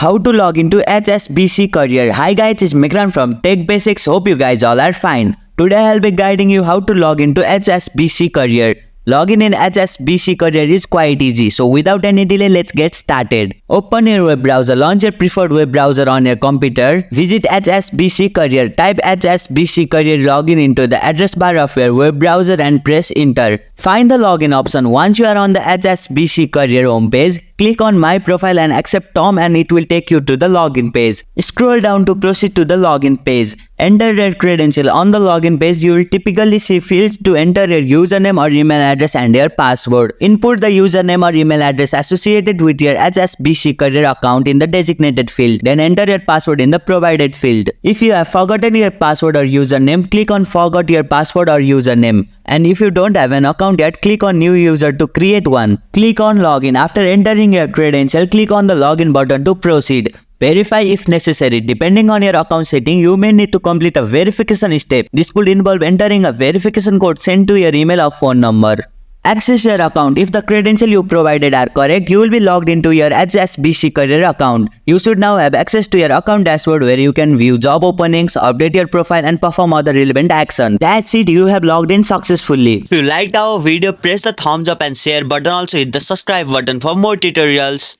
How to log into HSBC Career. Hi guys, it's Mikran from Tech Basics. Hope you guys all are fine. Today I'll be guiding you how to log into HSBC Career. Login in HSBC Career is quite easy, so without any delay, let's get started. Open your web browser, launch your preferred web browser on your computer, visit HSBC Career, type HSBC Career, login into the address bar of your web browser and press enter. Find the login option. Once you are on the HSBC Career homepage, click on My Profile and accept Tom and it will take you to the login page. Scroll down to proceed to the login page. Enter your credential. On the login page, you will typically see fields to enter your username or email address and your password. Input the username or email address associated with your HSBC Career account in the designated field. Then enter your password in the provided field. If you have forgotten your password or username, click on Forgot your password or username. And if you don't have an account yet, click on New User to create one. Click on Login. After entering your credential, click on the Login button to proceed. Verify if necessary. Depending on your account setting, you may need to complete a verification step. This could involve entering a verification code sent to your email or phone number. Access your account. If the credentials you provided are correct, you will be logged into your HSBC Career account. You should now have access to your account dashboard where you can view job openings, update your profile and perform other relevant action. That's it, you have logged in successfully. If you liked our video, press the thumbs up and share button. Also hit the subscribe button for more tutorials.